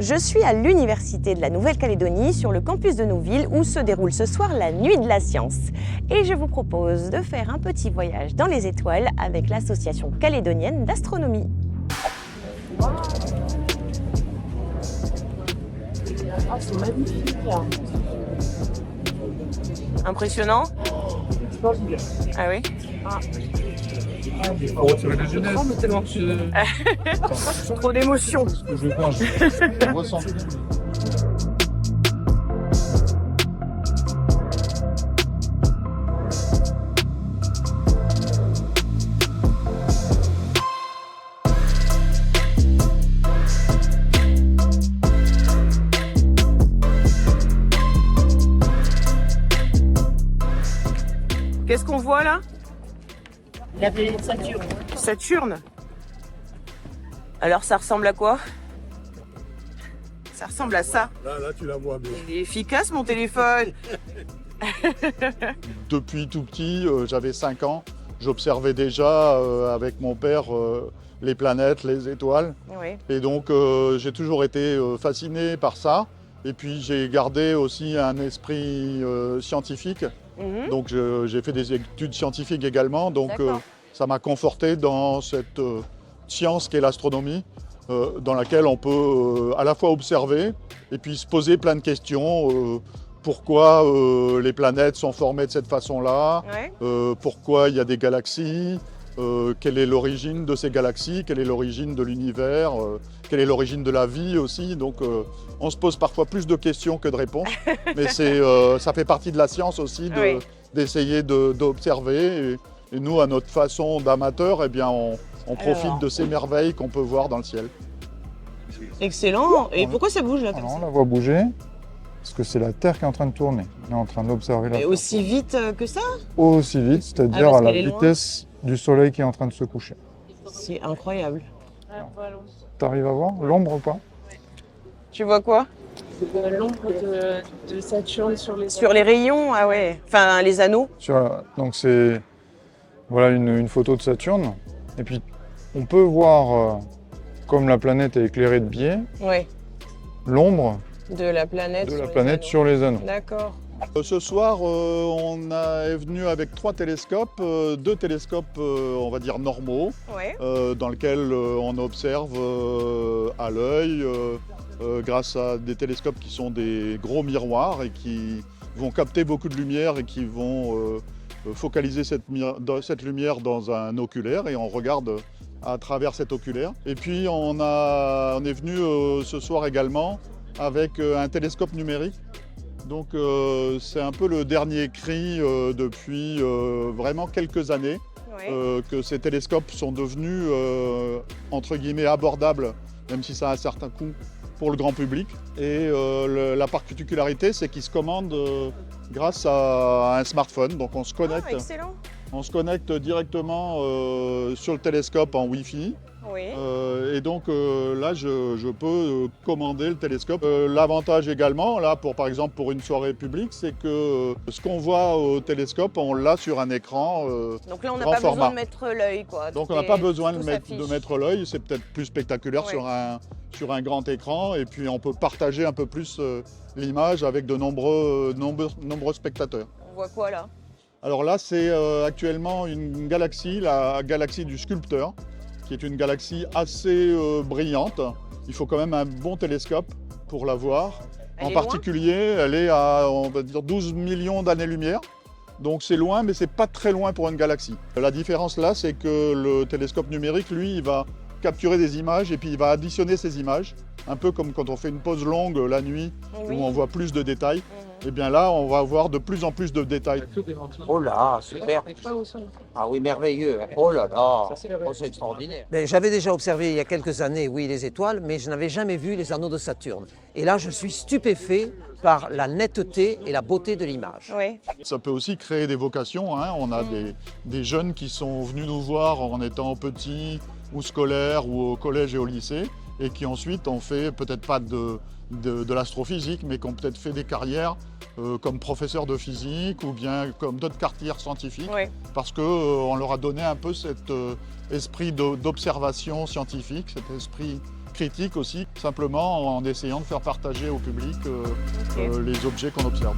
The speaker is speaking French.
Je suis à l'Université de la Nouvelle-Calédonie, sur le campus de Nouville, où se déroule ce soir la Nuit de la Science. Et je vous propose de faire un petit voyage dans les étoiles avec l'Association calédonienne d'astronomie. Ah, c'est magnifique. Impressionnant? Ah oui? Pour retirer les jeunesses. Oh, mais tellement que Trop d'émotions. Je pense. Je ressens. Qu'est-ce qu'on voit là? La planète Saturne. Saturne. Alors ça ressemble à quoi? Ça ressemble à ça. Là, tu la vois bien. Il est efficace mon téléphone. Depuis tout petit, j'avais 5 ans, j'observais déjà avec mon père les planètes, les étoiles. Oui. Et donc j'ai toujours été fasciné par ça. Et puis j'ai gardé aussi un esprit scientifique. Donc j'ai fait des études scientifiques également. Donc ça m'a conforté dans cette science qu'est l'astronomie, dans laquelle on peut à la fois observer et puis se poser plein de questions. Pourquoi les planètes sont formées de cette façon-là, pourquoi il y a des galaxies, quelle est l'origine de ces galaxies, quelle est l'origine de l'univers, quelle est l'origine de la vie aussi. Donc on se pose parfois plus de questions que de réponses, mais ça fait partie de la science aussi d'essayer d'observer. Et nous, à notre façon d'amateur, eh bien, on profite de ces merveilles qu'on peut voir dans le ciel. Excellent. Et pourquoi ça bouge là comme Alors, on ça? la voit bouger parce que c'est la Terre qui est en train de tourner. On est en train d'observer la Mais Terre. aussi vite que ça? Aussi vite, c'est-à-dire parce à la qu'elle est loin. vitesse du Soleil qui est en train de se coucher. C'est incroyable. Tu arrives à voir l'ombre ou pas? Tu vois quoi? L'ombre de Saturne sur les Sur les rayons, ah ouais. Enfin, les anneaux. Donc c'est voilà une photo de Saturne. Et puis on peut voir, comme la planète est éclairée de biais, Ouais. l'ombre De la planète. de la sur les planète anneaux. sur les anneaux. D'accord. Ce soir, est venu avec 3 télescopes, 2 télescopes, on va dire normaux, Ouais. dans lesquels on observe à l'œil, grâce à des télescopes qui sont des gros miroirs et qui vont capter beaucoup de lumière et qui vont focaliser cette lumière dans un oculaire et on regarde à travers cet oculaire. Et puis on est venu ce soir également avec un télescope numérique. Donc c'est un peu le dernier cri depuis vraiment quelques années Ouais. que ces télescopes sont devenus entre guillemets abordables, même si ça a un certain coût pour le grand public. Et la particularité, c'est qu'ils se commandent grâce à un smartphone. Donc on se Ah, excellent. connecte directement sur le télescope en Wi-Fi. Oui. Et donc là, je peux commander le télescope. L'avantage également, là, par exemple pour une soirée publique, c'est que ce qu'on voit au télescope, on l'a sur un écran Donc là, on n'a grand pas besoin format. de mettre l'œil, quoi. Donc Tout on n'a est- pas besoin tout de s'affiche. mettre l'œil, c'est peut-être plus spectaculaire Ouais. sur un grand écran. Et puis on peut partager un peu plus l'image avec de nombreux spectateurs. On voit quoi là? Alors là, c'est actuellement une galaxie, la galaxie du Sculpteur, qui est une galaxie assez brillante. Il faut quand même un bon télescope pour la voir. Elle En est particulier, elle est à, on va dire, 12 millions d'années-lumière. Donc c'est loin, mais c'est pas très loin pour une galaxie. La différence là, c'est que le télescope numérique, lui, il va capturer des images et puis il va additionner ces images. Un peu comme quand on fait une pause longue la nuit, Oui. où on voit plus de détails. Et bien là, on va avoir de plus en plus de détails. Oh là, super. Ah oui, merveilleux. Oh là là, oh, c'est extraordinaire. Mais j'avais déjà observé il y a quelques années, oui, les étoiles, mais je n'avais jamais vu les anneaux de Saturne. Et là, je suis stupéfait par la netteté et la beauté de l'image. Oui. Ça peut aussi créer des vocations, hein. On a des jeunes qui sont venus nous voir en étant petits ou scolaires ou au collège et au lycée et qui ensuite ont fait peut-être pas de l'astrophysique, mais qui ont peut-être fait des carrières comme professeurs de physique ou bien comme d'autres carrières scientifiques, Oui. parce qu'on leur a donné un peu cet esprit d'observation scientifique, cet esprit critique aussi, simplement en essayant de faire partager au public les objets qu'on observe.